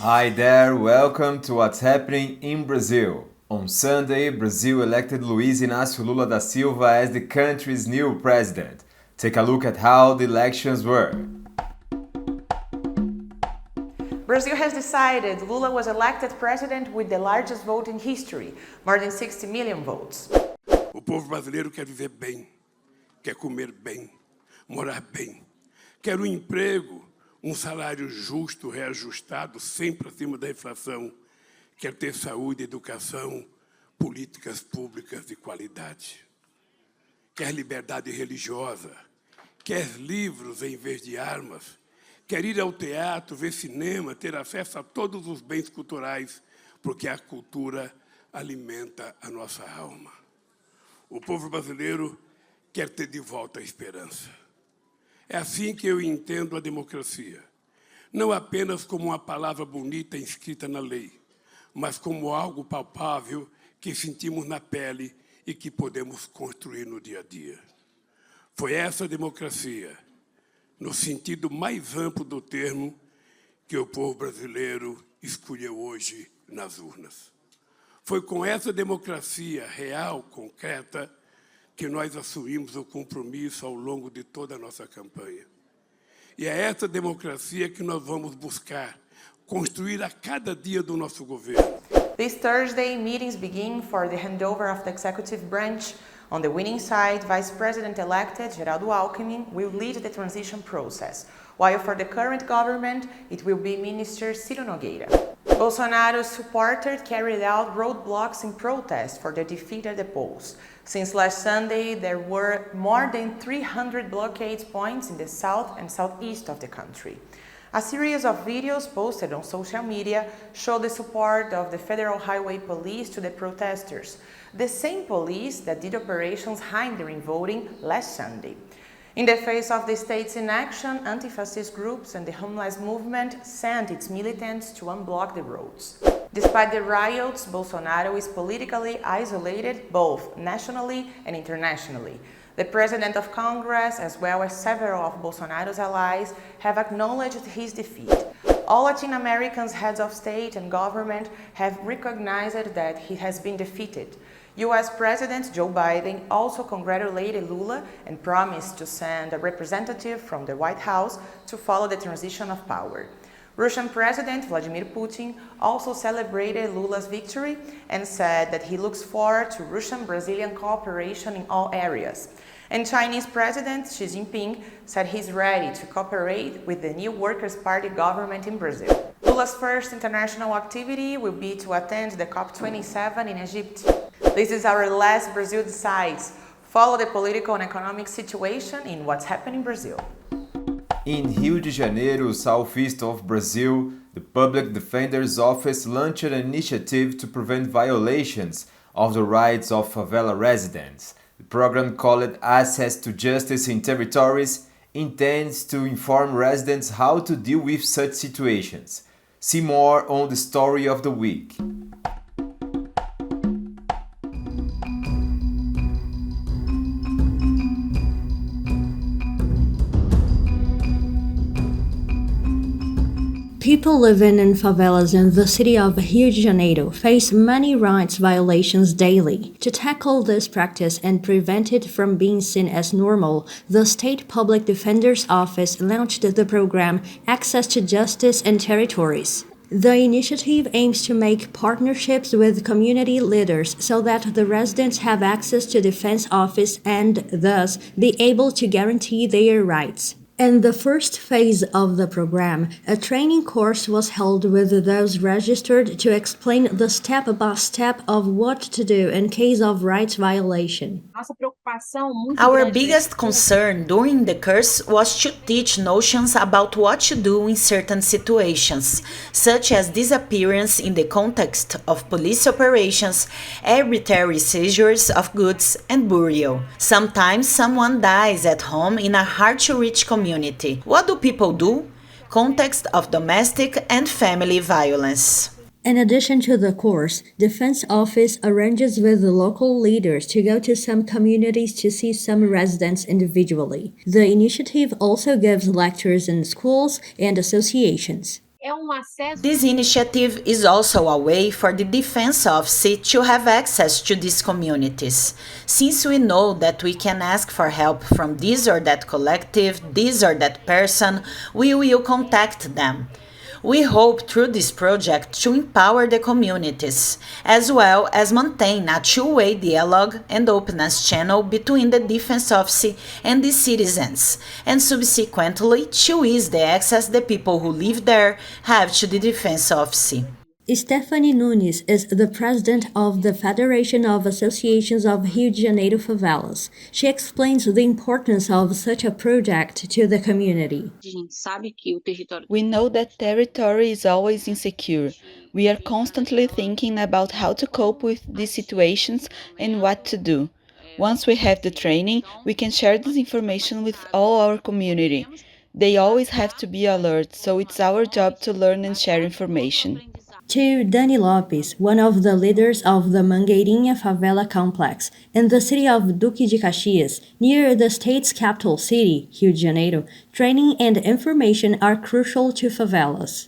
Hi there, welcome to What's Happening in Brazil. On Sunday, Brazil elected Luiz Inácio Lula da Silva as the country's new president. Take a look at how the elections were. Brazil has decided Lula was elected president with the largest vote in history, more than 60 million votes. O povo brasileiro quer viver bem, quer comer bem, morar bem, quer um emprego, salário justo, reajustado, sempre acima da inflação, quer ter saúde, educação, políticas públicas de qualidade, quer liberdade religiosa, quer livros em vez de armas, quer ir ao teatro, ver cinema, ter acesso a todos os bens culturais, porque a cultura alimenta a nossa alma. O povo brasileiro quer ter de volta a esperança. É assim que eu entendo a democracia. Não apenas como uma palavra bonita inscrita na lei, mas como algo palpável que sentimos na pele e que podemos construir no dia a dia. Foi essa democracia, no sentido mais amplo do termo, que o povo brasileiro escolheu hoje nas urnas. Foi com essa democracia real, concreta, que nós assumimos o compromisso ao longo de toda a nossa campanha. E é essa democracia que nós vamos buscar construir a cada dia do nosso governo. This Thursday, meetings begin for the handover of the executive branch. On the winning side, Vice President-elected Geraldo Alckmin will lead the transition process, while for the current government, it will be Minister Ciro Nogueira. Bolsonaro's supporters carried out roadblocks in protest for the defeat at the polls. Since last Sunday, there were more than 300 blockade points in the south and southeast of the country. A series of videos posted on social media show the support of the Federal Highway Police to the protesters, the same police that did operations hindering voting last Sunday. In the face of the state's inaction, anti-fascist groups and the homeless movement sent its militants to unblock the roads. Despite the riots, Bolsonaro is politically isolated both nationally and internationally. The President of Congress, as well as several of Bolsonaro's allies, have acknowledged his defeat. All Latin Americans' heads of state and government have recognized that he has been defeated. US President Joe Biden also congratulated Lula and promised to send a representative from the White House to follow the transition of power. Russian President Vladimir Putin also celebrated Lula's victory and said that he looks forward to Russian-Brazilian cooperation in all areas. And Chinese President Xi Jinping said he's ready to cooperate with the new Workers' Party government in Brazil. Lula's first international activity will be to attend the COP27 in Egypt. This is our last Brazil Decides. Follow the political and economic situation in What's Happening in Brazil. In Rio de Janeiro, southeast of Brazil, the Public Defender's Office launched an initiative to prevent violations of the rights of favela residents. The program, called Access to Justice in Territories, intends to inform residents how to deal with such situations. See more on the story of the week. People living in favelas in the city of Rio de Janeiro face many rights violations daily. To tackle this practice and prevent it from being seen as normal, the State Public Defender's Office launched the program Access to Justice in Territories. The initiative aims to make partnerships with community leaders so that the residents have access to defense office and thus be able to guarantee their rights. In the first phase of the program, a training course was held with those registered to explain the step-by-step of what to do in case of rights violation. Our biggest concern during the course was to teach notions about what to do in certain situations, such as disappearance in the context of police operations, arbitrary seizures of goods, and burial. Sometimes someone dies at home in a hard-to-reach community. What do people do? Context of domestic and family violence. In addition to the course, Defense Office arranges with the local leaders to go to some communities to see some residents individually. The initiative also gives lectures in schools and associations. This initiative is also a way for the Defense Office to have access to these communities, since we know that we can ask for help from this or that collective, this or that person, we will contact them. We hope through this project to empower the communities, as well as maintain a two-way dialogue and openness channel between the Defense Office and the citizens, and subsequently to ease the access the people who live there have to the Defense Office. Stephanie Nunes is the president of the Federation of Associations of Rio de Janeiro Favelas. She explains the importance of such a project to the community. We know that territory is always insecure. We are constantly thinking about how to cope with these situations and what to do. Once we have the training, we can share this information with all our community. They always have to be alert, so it's our job to learn and share information. To Dani Lopes, one of the leaders of the Mangueirinha Favela complex in the city of Duque de Caxias, near the state's capital city, Rio de Janeiro, training and information are crucial to favelas.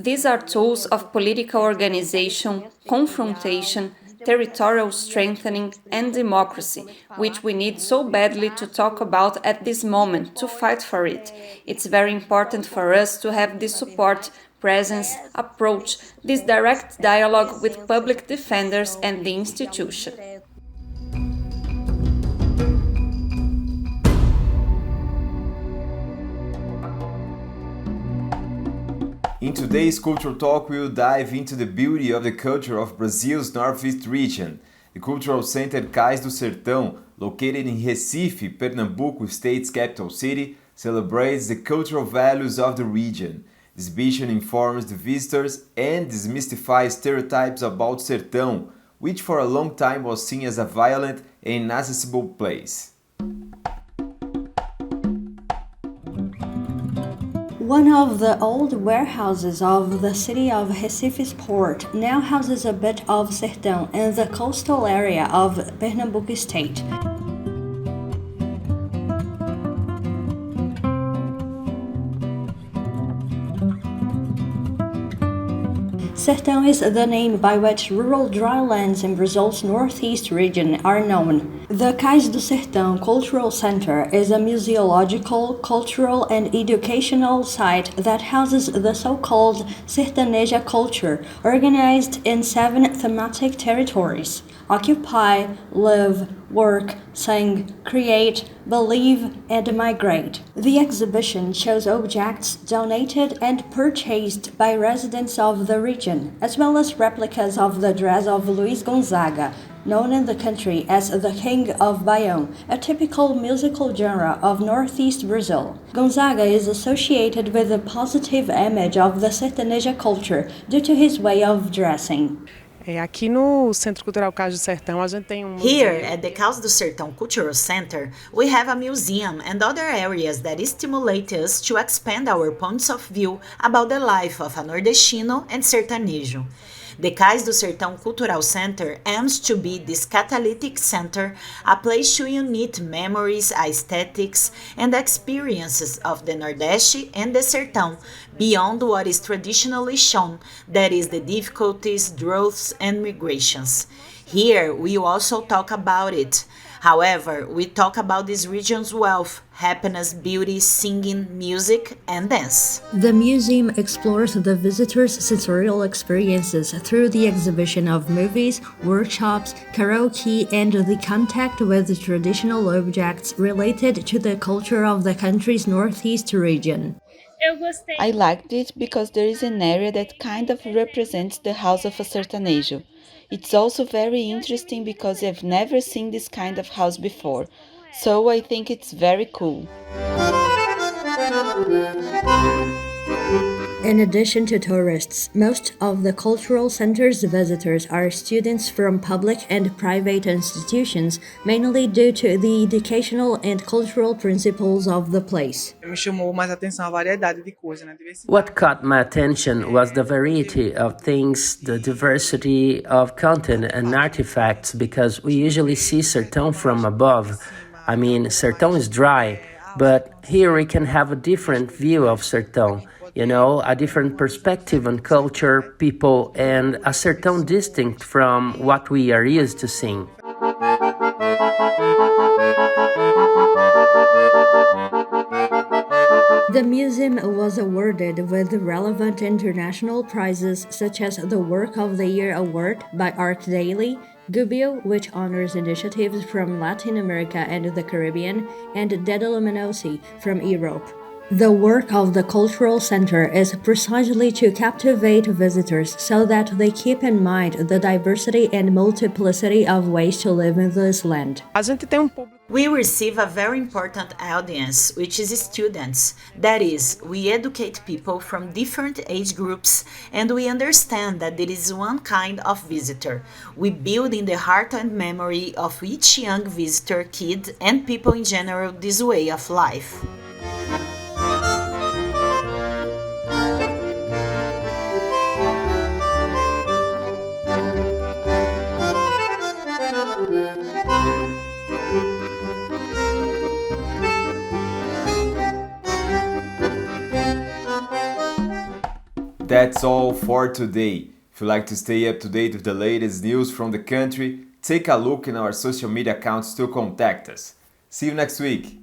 These are tools of political organization, confrontation, territorial strengthening, and democracy, which we need so badly to talk about at this moment, to fight for it. It's very important for us to have this support, presence, approach, this direct dialogue with public defenders and the institution. In today's Cultural Talk, we will dive into the beauty of the culture of Brazil's Northeast region. The Cultural Center Cais do Sertão, located in Recife, Pernambuco state's capital city, celebrates the cultural values of the region. This exhibition informs the visitors and demystifies stereotypes about Sertão, which for a long time was seen as a violent and inaccessible place. One of the old warehouses of the city of Recife's port now houses a bit of Sertão in the coastal area of Pernambuco state. Sertão is the name by which rural drylands in Brazil's northeast region are known. The Cais do Sertão Cultural Center is a museological, cultural, and educational site that houses the so-called sertaneja culture, organized in 7 thematic territories: occupy, live, work, sing, create, believe, and migrate. The exhibition shows objects donated and purchased by residents of the region, as well as replicas of the dress of Luiz Gonzaga, known in the country as the King of Baião, a typical musical genre of northeast Brazil. Gonzaga is associated with a positive image of the sertaneja culture due to his way of dressing. Aqui no Centro Cultural Cais do Sertão, a gente tem Here at the Cais do Sertão Cultural Center, we have a museum and other areas that stimulate us to expand our points of view about the life of a nordestino and sertanejo. The Cais do Sertão Cultural Center aims to be this catalytic center, a place to unite memories, aesthetics, and experiences of the Nordeste and the Sertão, beyond what is traditionally shown, that is the difficulties, droughts, and migrations. Here, we also talk about it. However, we talk about this region's wealth, happiness, beauty, singing, music, and dance. The museum explores the visitors' sensorial experiences through the exhibition of movies, workshops, karaoke, and the contact with traditional objects related to the culture of the country's northeast region. I liked it because there is an area that kind of represents the house of a sertanejo. It's also very interesting because I've never seen this kind of house before, so I think it's very cool. In addition to tourists, most of the cultural center's visitors are students from public and private institutions, mainly due to the educational and cultural principles of the place. What caught my attention was the variety of things, the diversity of content and artifacts, because we usually see Sertão from above. I mean, Sertão is dry. But here we can have a different view of Sertão, a different perspective on culture, people, and a Sertão distinct from what we are used to seeing. The museum was awarded with relevant international prizes such as the Work of the Year Award by Art Daily, Gubbio, which honors initiatives from Latin America and the Caribbean, and Dedaluminosi from Europe. The work of the Cultural Center is precisely to captivate visitors so that they keep in mind the diversity and multiplicity of ways to live in this land. We receive a very important audience, which is students. That is, we educate people from different age groups, and we understand that there is one kind of visitor. We build in the heart and memory of each young visitor, kid, and people in general this way of life. That's all for today. If you'd like to stay up to date with the latest news from the country, take a look in our social media accounts to contact us. See you next week.